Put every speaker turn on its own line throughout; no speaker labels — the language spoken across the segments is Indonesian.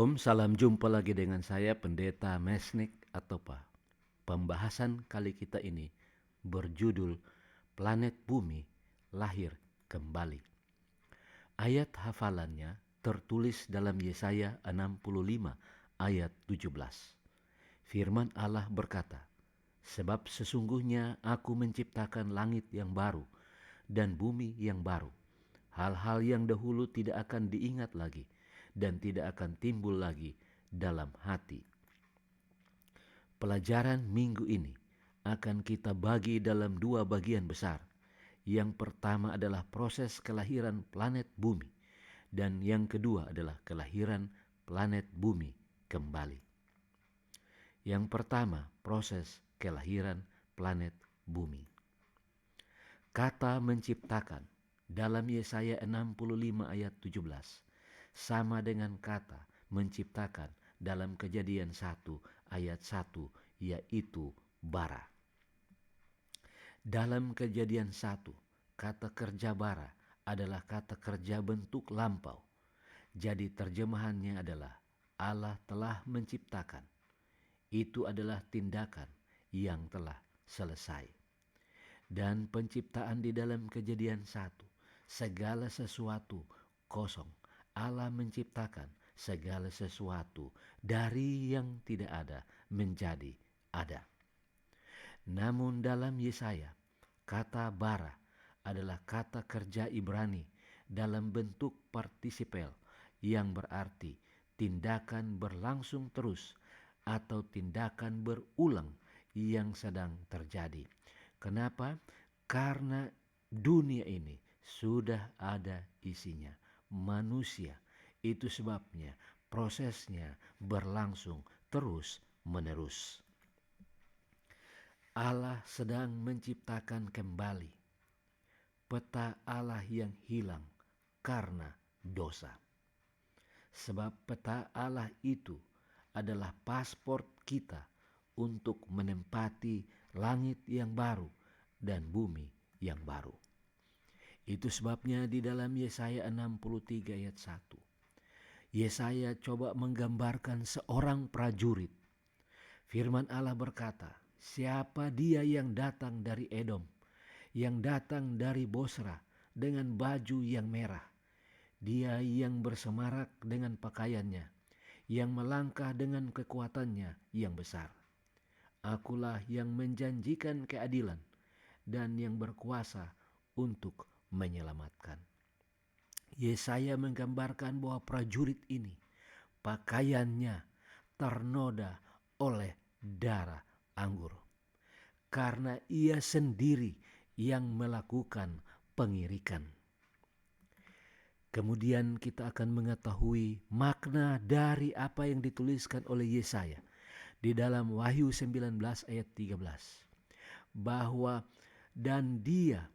Om, salam jumpa lagi dengan saya Pendeta Mesnik Atopa. Pembahasan kali kita ini berjudul Planet Bumi Lahir Kembali. Ayat hafalannya tertulis dalam Yesaya 65 ayat 17. Firman Allah berkata, "Sebab sesungguhnya aku menciptakan langit yang baru dan bumi yang baru. Hal-hal yang dahulu tidak akan diingat lagi dan tidak akan timbul lagi dalam hati." Pelajaran minggu ini akan kita bagi dalam dua bagian besar. Yang pertama adalah proses kelahiran planet bumi, dan yang kedua adalah kelahiran planet bumi kembali. Yang pertama, proses kelahiran planet bumi. Kata menciptakan dalam Yesaya 65 ayat 17 sama dengan kata menciptakan dalam Kejadian 1 ayat 1, yaitu bara. Dalam Kejadian 1, kata kerja bara adalah kata kerja bentuk lampau. Jadi terjemahannya adalah Allah telah menciptakan. Itu adalah tindakan yang telah selesai. Dan penciptaan di dalam Kejadian 1, segala sesuatu kosong. Allah menciptakan segala sesuatu dari yang tidak ada menjadi ada. Namun dalam Yesaya, kata bara adalah kata kerja Ibrani dalam bentuk partisipel yang berarti tindakan berlangsung terus atau tindakan berulang yang sedang terjadi. Kenapa? Karena dunia ini sudah ada isinya, manusia. Itu sebabnya prosesnya berlangsung terus menerus. Allah sedang menciptakan kembali peta Allah yang hilang karena dosa. Sebab peta Allah itu adalah paspor kita untuk menempati langit yang baru dan bumi yang baru. Itu sebabnya di dalam Yesaya 63 ayat 1, Yesaya coba menggambarkan seorang prajurit. Firman Allah berkata, "Siapa dia yang datang dari Edom, yang datang dari Bosra dengan baju yang merah? Dia yang bersemarak dengan pakaiannya, yang melangkah dengan kekuatannya yang besar. Akulah yang menjanjikan keadilan dan yang berkuasa untuk menyelamatkan." Yesaya menggambarkan bahwa prajurit ini pakaiannya ternoda oleh darah anggur, karena ia sendiri yang melakukan pengirikan. Kemudian kita akan mengetahui makna dari apa yang dituliskan oleh Yesaya di dalam Wahyu 19 ayat 13. Bahwa dan dia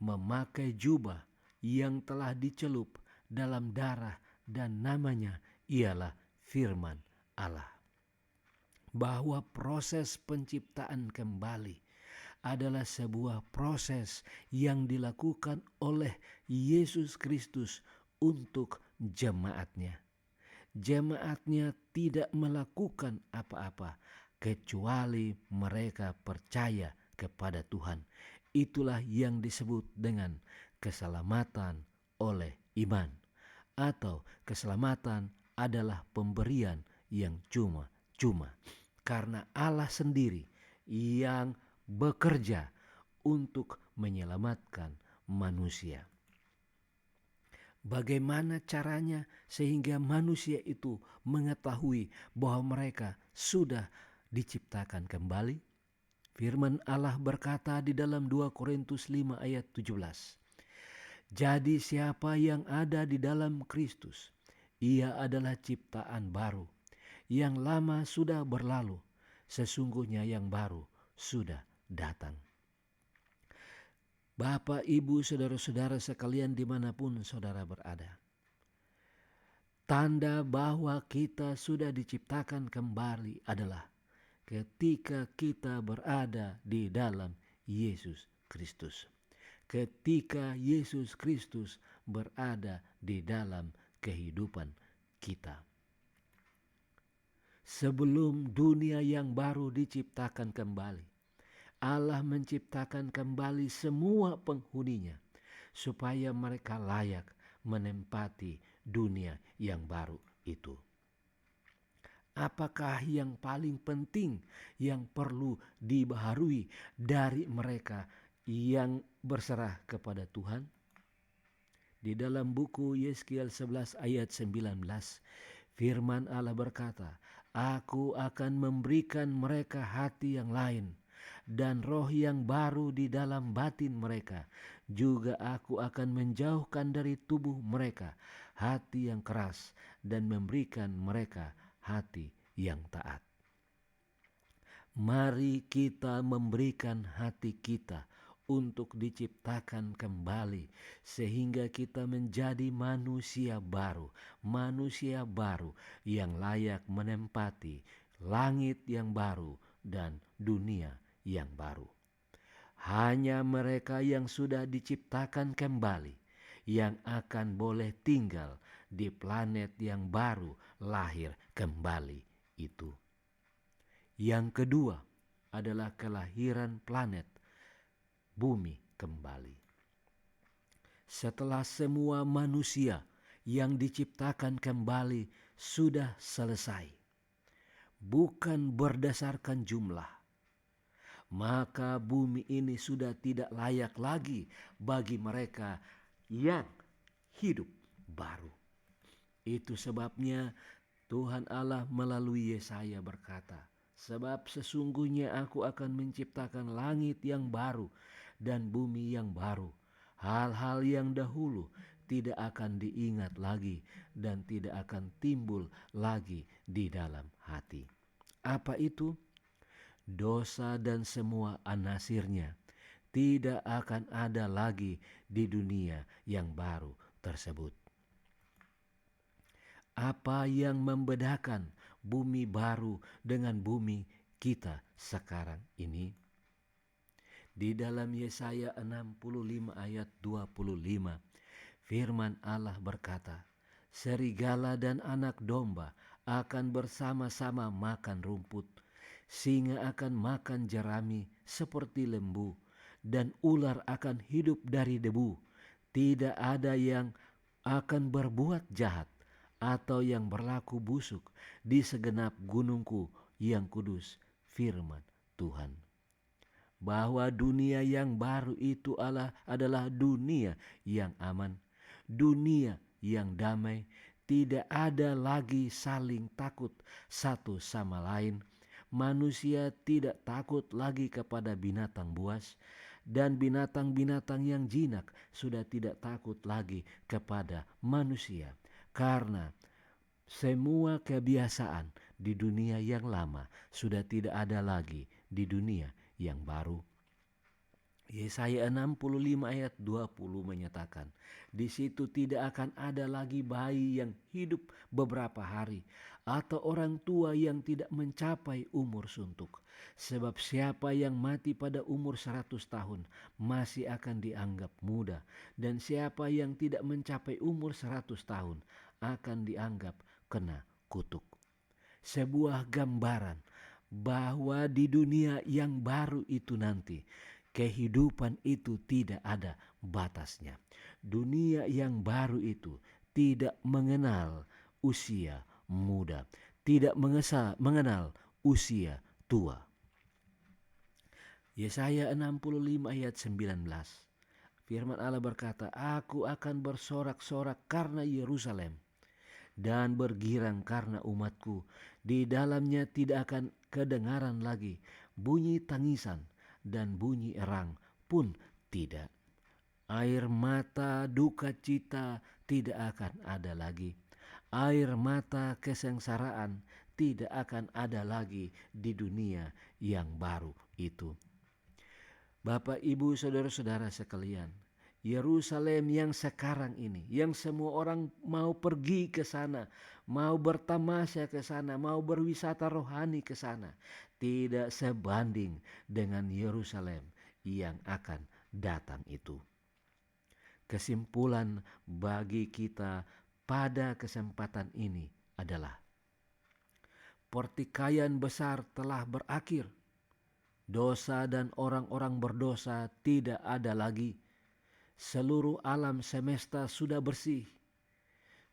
memakai jubah yang telah dicelup dalam darah dan namanya ialah Firman Allah. Bahwa proses penciptaan kembali adalah sebuah proses yang dilakukan oleh Yesus Kristus untuk jemaatnya. Jemaatnya tidak melakukan apa-apa kecuali mereka percaya kepada Tuhan. Itulah yang disebut dengan keselamatan oleh iman, atau keselamatan adalah pemberian yang cuma-cuma. Karena Allah sendiri yang bekerja untuk menyelamatkan manusia. Bagaimana caranya sehingga manusia itu mengetahui bahwa mereka sudah diciptakan kembali? Firman Allah berkata di dalam 2 Korintus 5 ayat 17. Jadi siapa yang ada di dalam Kristus, ia adalah ciptaan baru. Yang lama sudah berlalu, sesungguhnya yang baru sudah datang. Bapak, Ibu, saudara-saudara sekalian dimanapun saudara berada, tanda bahwa kita sudah diciptakan kembali adalah ketika kita berada di dalam Yesus Kristus. Ketika Yesus Kristus berada di dalam kehidupan kita. Sebelum dunia yang baru diciptakan kembali, Allah menciptakan kembali semua penghuninya supaya mereka layak menempati dunia yang baru itu. Apakah yang paling penting yang perlu dibaharui dari mereka yang berserah kepada Tuhan? Di dalam buku Yeskiel 11 ayat 19, firman Allah berkata, Aku akan memberikan mereka hati yang lain dan roh yang baru di dalam batin mereka. Juga aku akan menjauhkan dari tubuh mereka hati yang keras dan memberikan mereka hati yang taat. Mari kita memberikan hati kita untuk diciptakan kembali sehingga kita menjadi manusia baru yang layak menempati langit yang baru dan dunia yang baru. Hanya mereka yang sudah diciptakan kembali yang akan boleh tinggal di planet yang baru lahir kembali itu. Yang kedua adalah kelahiran planet bumi kembali. Setelah semua manusia yang diciptakan kembali sudah selesai, bukan berdasarkan jumlah, maka bumi ini sudah tidak layak lagi bagi mereka yang hidup baru. Itu sebabnya Tuhan Allah melalui Yesaya berkata, sebab sesungguhnya aku akan menciptakan langit yang baru dan bumi yang baru. Hal-hal yang dahulu tidak akan diingat lagi dan tidak akan timbul lagi di dalam hati. Apa itu? Dosa dan semua anasirnya tidak akan ada lagi di dunia yang baru tersebut. Apa yang membedakan bumi baru dengan bumi kita sekarang ini? Di dalam Yesaya 65 ayat 25, firman Allah berkata, serigala dan anak domba akan bersama-sama makan rumput, singa akan makan jerami seperti lembu, dan ular akan hidup dari debu. Tidak ada yang akan berbuat jahat atau yang berlaku busuk di segenap gunungku yang kudus, firman Tuhan. Bahwa dunia yang baru itu adalah dunia yang aman, dunia yang damai, tidak ada lagi saling takut satu sama lain. Manusia tidak takut lagi kepada binatang buas, dan binatang-binatang yang jinak sudah tidak takut lagi kepada manusia, karena semua kebiasaan di dunia yang lama sudah tidak ada lagi di dunia yang baru. Yesaya 65 ayat 20 menyatakan, di situ tidak akan ada lagi bayi yang hidup beberapa hari atau orang tua yang tidak mencapai umur suntuk. Sebab siapa yang mati pada umur 100 tahun masih akan dianggap muda, dan siapa yang tidak mencapai umur 100 tahun akan dianggap kena kutuk. Sebuah gambaran bahwa di dunia yang baru itu nanti kehidupan itu tidak ada batasnya. Dunia yang baru itu tidak mengenal usia muda, tidak mengenal usia tua. Yesaya 65 ayat 19. Firman Allah berkata, Aku akan bersorak-sorak karena Yerusalem dan bergirang karena umatku. Di dalamnya tidak akan kedengaran lagi bunyi tangisan dan bunyi erang pun tidak. Air mata duka cita tidak akan ada lagi. Air mata kesengsaraan tidak akan ada lagi di dunia yang baru itu. Bapak, Ibu, saudara-saudara sekalian, Yerusalem yang sekarang ini, yang semua orang mau pergi ke sana, mau bertamasya ke sana, mau berwisata rohani ke sana, tidak sebanding dengan Yerusalem yang akan datang itu. Kesimpulan bagi kita pada kesempatan ini adalah pertikaian besar telah berakhir. Dosa dan orang-orang berdosa tidak ada lagi. Seluruh alam semesta sudah bersih.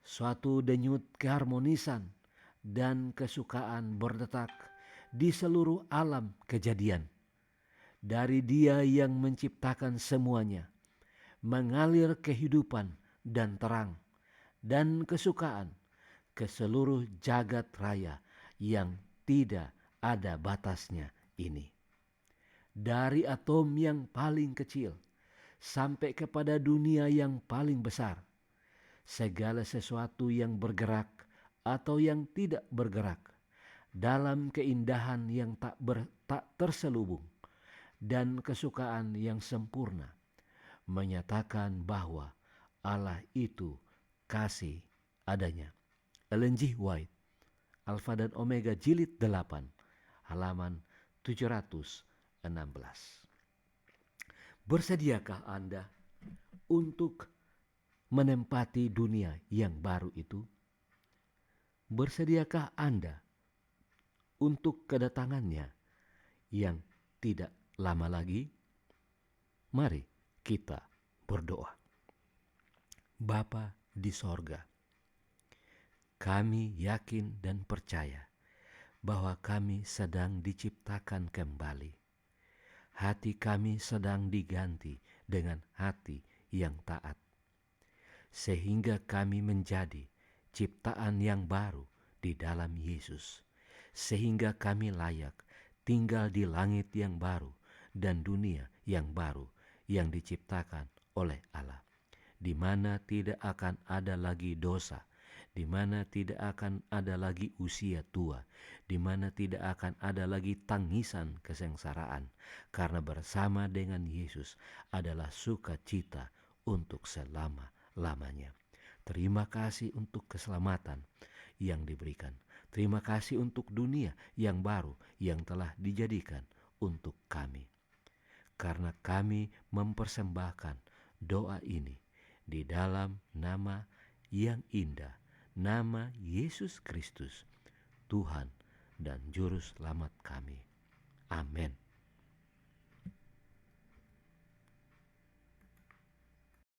Suatu denyut keharmonisan dan kesukaan berdetak di seluruh alam kejadian. Dari Dia yang menciptakan semuanya, mengalir kehidupan dan terang dan kesukaan ke seluruh jagat raya yang tidak ada batasnya ini. Dari atom yang paling kecil sampai kepada dunia yang paling besar, segala sesuatu yang bergerak atau yang tidak bergerak dalam keindahan yang tak terselubung dan kesukaan yang sempurna, menyatakan bahwa Allah itu kasih adanya. Ellen G. White, Alfa dan Omega jilid 8, halaman 716. Bersediakah Anda untuk menempati dunia yang baru itu? Bersediakah Anda untuk kedatangannya yang tidak lama lagi? Mari kita berdoa. Bapa di sorga, kami yakin dan percaya bahwa kami sedang diciptakan kembali. Hati kami sedang diganti dengan hati yang taat, sehingga kami menjadi ciptaan yang baru di dalam Yesus, sehingga kami layak tinggal di langit yang baru dan dunia yang baru yang diciptakan oleh Allah, di mana tidak akan ada lagi dosa, di mana tidak akan ada lagi usia tua, di mana tidak akan ada lagi tangisan kesengsaraan, karena bersama dengan Yesus adalah sukacita untuk selama-lamanya. Terima kasih untuk keselamatan yang diberikan. Terima kasih untuk dunia yang baru yang telah dijadikan untuk kami. Karena kami mempersembahkan doa ini di dalam nama yang indah, nama Yesus Kristus, Tuhan dan Juru Selamat kami. Amin.